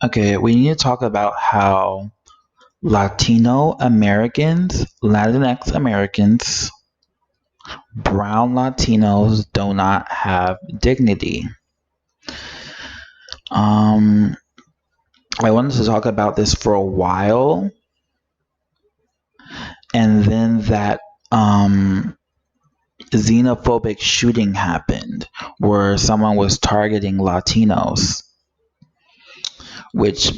Okay, we need to talk about how Latino Americans, Latinx Americans, brown Latinos do not have dignity. Um, I wanted to talk about this for a while, and then that xenophobic shooting happened where someone was targeting Latinos, which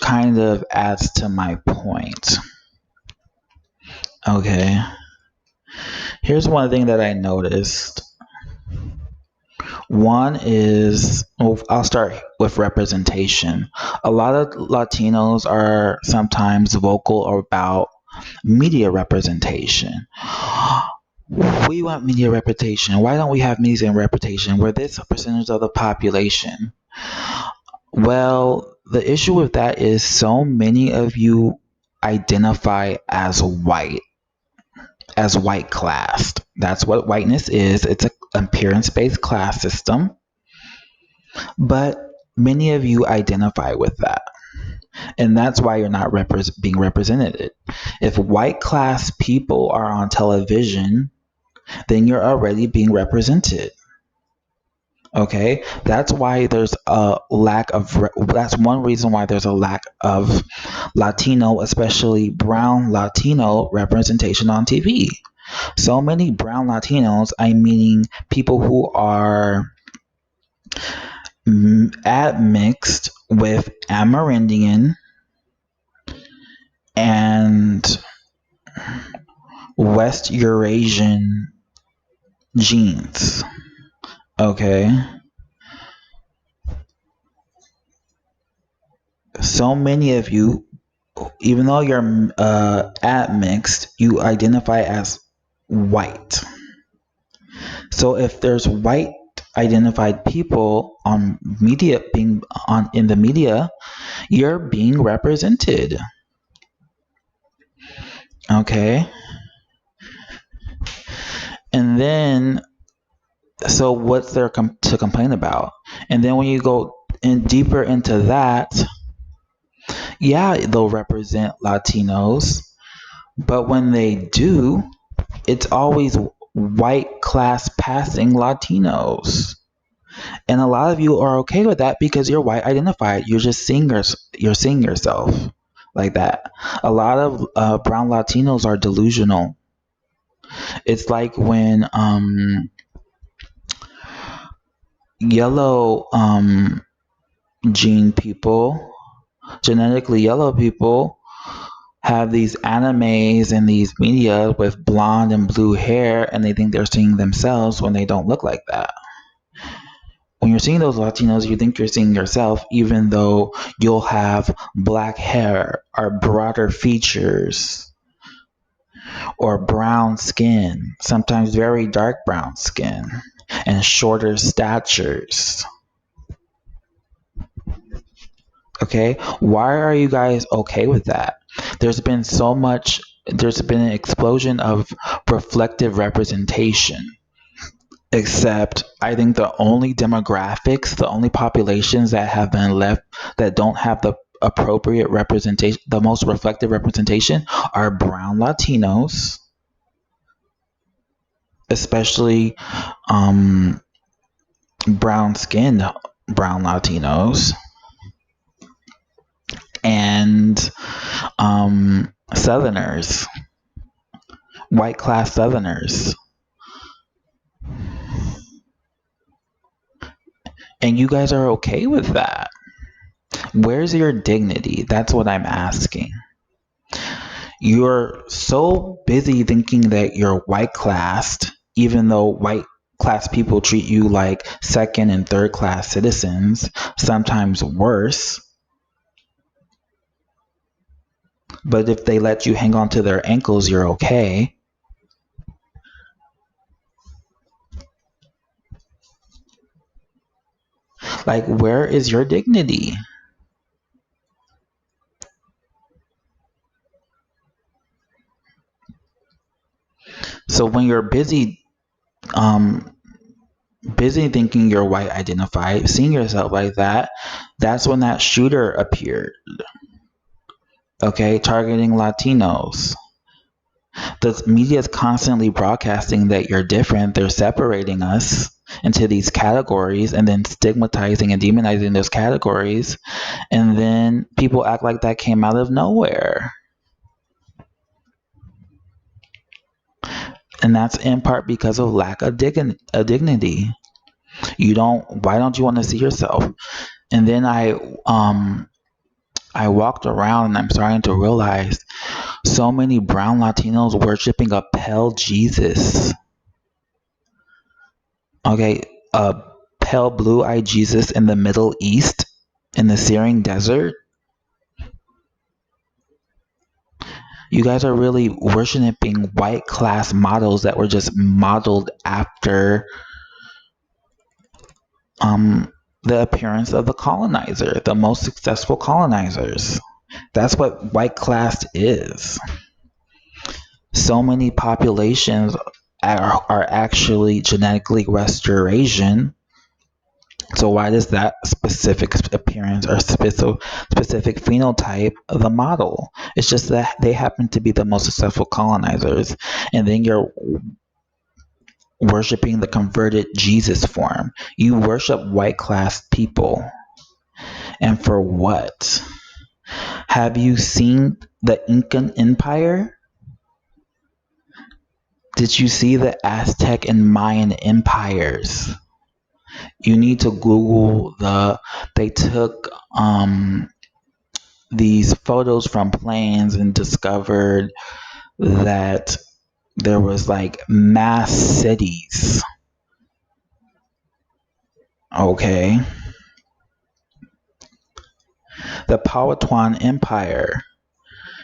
kind of adds to my point. Okay, here's one thing that I noticed. One is, well, I'll start with representation. A lot of Latinos are sometimes vocal about media representation. We want media representation. Why don't we have media representation? We're this percentage of the population. Well, the issue with that is so many of you identify as white classed. That's what whiteness is. It's an appearance based class system. But many of you identify with that. And that's why you're not being represented. If white class people are on television, then you're already being represented. Okay, that's why there's a lack of. That's one reason why there's a lack of Latino, especially brown Latino representation on TV. So many brown Latinos, I meaning people who are admixed with Amerindian and West Eurasian genes. Okay, so many of you, even though you're admixed, you identify as white. So if there's white identified people on media being on in the media, you're being represented. Okay, and then so what's there to complain about? And then when you go in deeper into that, yeah, they'll represent Latinos, but when they do, it's always white class passing Latinos. And a lot of you are okay with that because you're white identified. You're seeing yourself like that. A lot of brown Latinos are delusional. It's like when yellow gene people, genetically yellow people, have these animes and these media with blonde and blue hair, and they think they're seeing themselves when they don't look like that. When you're seeing those Latinos, you think you're seeing yourself, even though you'll have black hair or broader features or brown skin, sometimes very dark brown skin, and shorter statures. Okay? Why are you guys okay with that? There's been an explosion of reflective representation. Except, I think the only populations that have been left that don't have the appropriate representation, the most reflective representation, are brown Latinos, especially um, brown skinned brown Latinos, and Southerners, white class Southerners. And you guys are okay with that. Where's your dignity? That's what I'm asking. You're so busy thinking that you're white classed, even though white class people treat you like second and third class citizens, sometimes worse. But if they let you hang on to their ankles, you're okay. Like, where is your dignity? So when you're busy um, busy thinking you're white identified, seeing yourself like that, that's when that shooter appeared. Okay, targeting Latinos. The media is constantly broadcasting that you're different. They're separating us into these categories and then stigmatizing and demonizing those categories. And then people act like that came out of nowhere. And that's in part because of lack of dignity. Why don't you want to see yourself? And then I walked around and I'm starting to realize so many brown Latinos worshiping a pale Jesus. Okay, a pale blue-eyed Jesus in the Middle East in the Syrian desert. You guys are really worshiping white class models that were just modeled after the appearance of the colonizer, the most successful colonizers. That's what white class is. So many populations are actually genetically Western. So why does that specific appearance or specific phenotype the model? It's just that they happen to be the most successful colonizers, and then you're worshiping the converted Jesus form. You worship white class people, and for what? Have you seen the Incan Empire? Did you see the Aztec and Mayan empires? You need to Google they took these photos from planes and discovered that there was like mass cities. Okay. The Powhatan Empire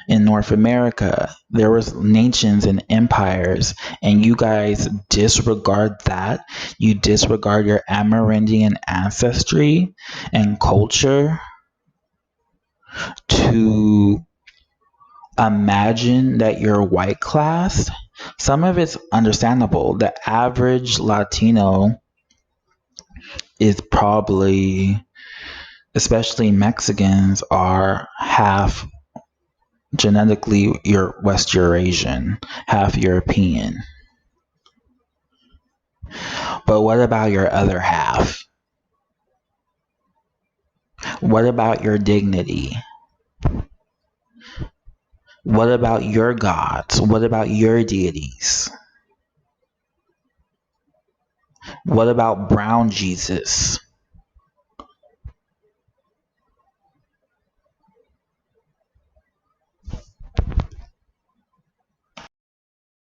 in North America, there was nations and empires, and you guys disregard that. You disregard your Amerindian ancestry and culture to imagine that you're white class. Some of it's understandable. The average Latino is probably, especially Mexicans, are half genetically West Eurasian, half European. But what about your other half? What about your dignity? What about your gods? What about your deities? What about brown Jesus?